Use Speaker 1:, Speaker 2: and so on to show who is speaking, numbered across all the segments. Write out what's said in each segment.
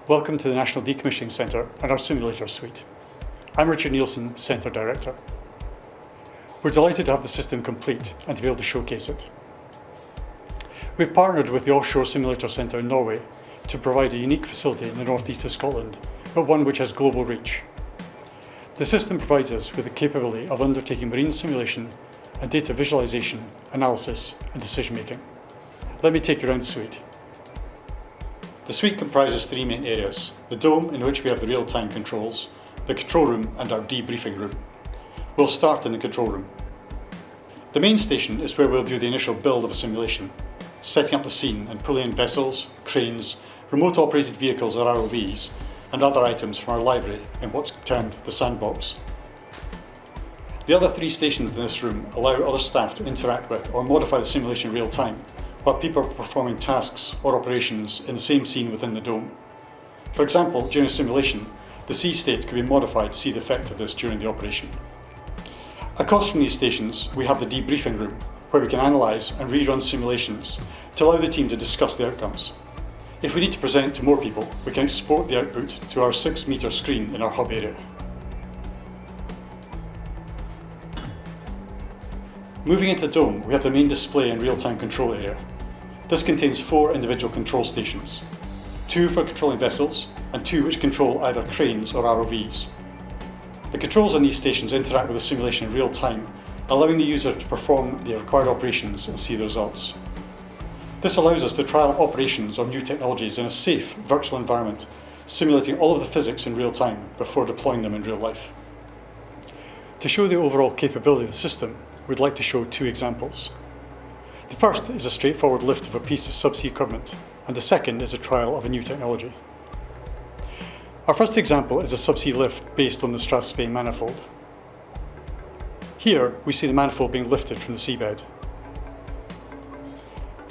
Speaker 1: Welcome to the National Decommissioning Centre and our simulator suite. I'm Richard Nielsen, Centre Director. We're delighted to have the system complete and to be able to showcase it. We've partnered with the Offshore Simulator Centre in Norway to provide a unique facility in the northeast of Scotland, but one which has global reach. The system provides us with the capability of undertaking marine simulation and data visualisation, analysis and decision making. Let me take you around the suite. The suite comprises three main areas: the dome, in which we have the real-time controls, the control room and our debriefing room. We'll start in the control room. The main station is where we'll do the initial build of a simulation, setting up the scene and pulling in vessels, cranes, remote operated vehicles or ROVs, and other items from our library in what's termed the sandbox. The other three stations in this room allow other staff to interact with or modify the simulation in real time, while people are performing tasks or operations in the same scene within the dome. For example, during a simulation, the sea state could be modified to see the effect of this during the operation. Across from these stations, we have the debriefing room, where we can analyse and rerun simulations to allow the team to discuss the outcomes. If we need to present to more people, we can export the output to our 6-metre screen in our hub area. Moving into the dome, we have the main display and real-time control area. This contains 4 individual control stations, 2 for controlling vessels and 2 which control either cranes or ROVs. The controls on these stations interact with the simulation in real time, allowing the user to perform the required operations and see the results. This allows us to trial operations or new technologies in a safe virtual environment, simulating all of the physics in real time before deploying them in real life. To show the overall capability of the system, we'd like to show 2 examples. The first is a straightforward lift of a piece of subsea equipment, and the second is a trial of a new technology. Our first example is a subsea lift based on the Strathspey manifold. Here we see the manifold being lifted from the seabed.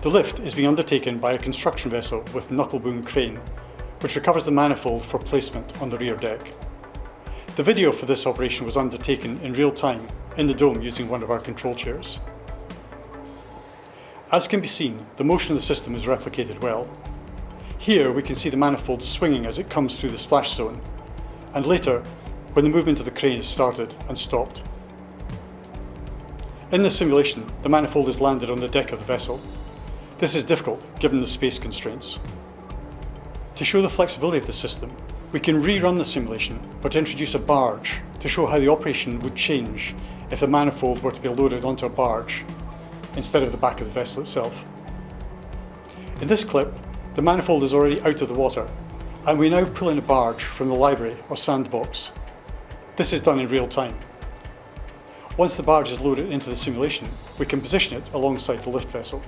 Speaker 1: The lift is being undertaken by a construction vessel with knuckle boom crane, which recovers the manifold for placement on the rear deck. The video for this operation was undertaken in real time in the dome using one of our control chairs. As can be seen, the motion of the system is replicated well. Here we can see the manifold swinging as it comes through the splash zone, and later when the movement of the crane is started and stopped. In this simulation, the manifold is landed on the deck of the vessel. This is difficult given the space constraints. To show the flexibility of the system, we can rerun the simulation but introduce a barge to show how the operation would change if the manifold were to be loaded onto a barge instead of the back of the vessel itself. In this clip, the manifold is already out of the water and we now pull in a barge from the library or sandbox. This is done in real time. Once the barge is loaded into the simulation, we can position it alongside the lift vessel.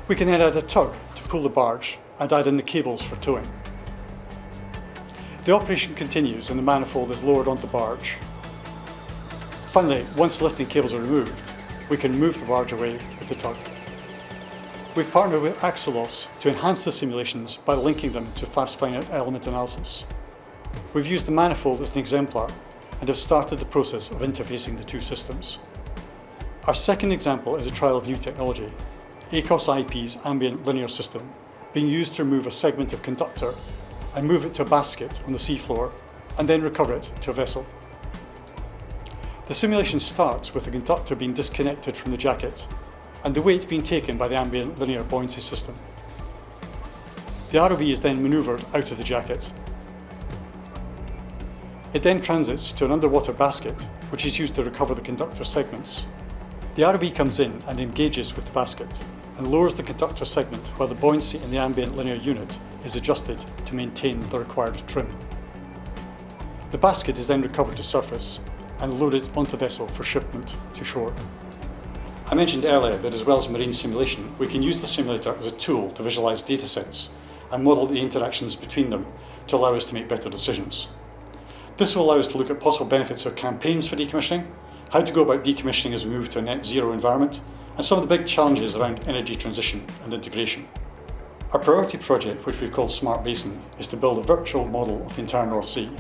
Speaker 1: We can then add a tug to pull the barge and add in the cables for towing. The operation continues and the manifold is lowered onto the barge. Finally, once the lifting cables are removed, we can move the barge away with the tug. We've partnered with Axelos to enhance the simulations by linking them to fast finite element analysis. We've used the manifold as an exemplar and have started the process of interfacing the 2 systems. Our second example is a trial of new technology, ACOS IP's ambient linear system, being used to remove a segment of conductor and move it to a basket on the seafloor and then recover it to a vessel. The simulation starts with the conductor being disconnected from the jacket and the weight being taken by the ambient linear buoyancy system. The ROV is then manoeuvred out of the jacket. It then transits to an underwater basket, which is used to recover the conductor segments. The ROV comes in and engages with the basket and lowers the conductor segment while the buoyancy in the ambient linear unit is adjusted to maintain the required trim. The basket is then recovered to surface and loaded onto the vessel for shipment to shore. I mentioned earlier that as well as marine simulation, we can use the simulator as a tool to visualise datasets and model the interactions between them to allow us to make better decisions. This will allow us to look at possible benefits of campaigns for decommissioning, how to go about decommissioning as we move to a net zero environment, and some of the big challenges around energy transition and integration. Our priority project, which we've called Smart Basin, is to build a virtual model of the entire North Sea.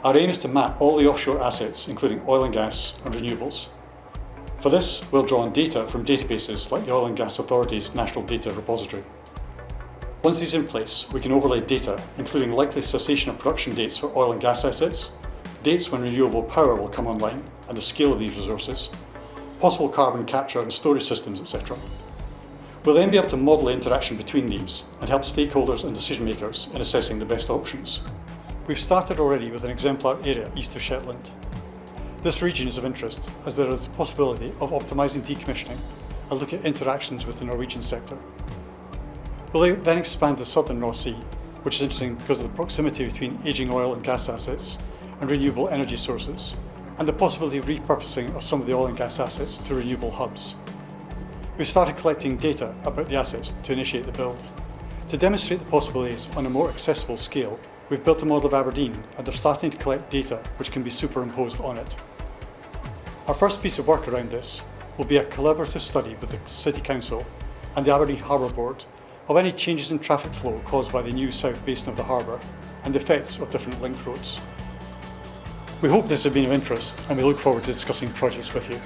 Speaker 1: Our aim is to map all the offshore assets, including oil and gas and renewables. For this, we'll draw on data from databases like the Oil and Gas Authority's National Data Repository. Once these are in place, we can overlay data, including likely cessation of production dates for oil and gas assets, dates when renewable power will come online and the scale of these resources, possible carbon capture and storage systems, etc. We'll then be able to model the interaction between these and help stakeholders and decision makers in assessing the best options. We've started already with an exemplar area east of Shetland. This region is of interest as there is the possibility of optimising decommissioning and look at interactions with the Norwegian sector. We'll then expand to southern North Sea, which is interesting because of the proximity between ageing oil and gas assets and renewable energy sources, and the possibility of repurposing of some of the oil and gas assets to renewable hubs. We've started collecting data about the assets to initiate the build. To demonstrate the possibilities on a more accessible scale, we've built a model of Aberdeen and are starting to collect data which can be superimposed on it. Our first piece of work around this will be a collaborative study with the City Council and the Aberdeen Harbour Board of any changes in traffic flow caused by the new south basin of the harbour and the effects of different link roads. We hope this has been of interest and we look forward to discussing projects with you.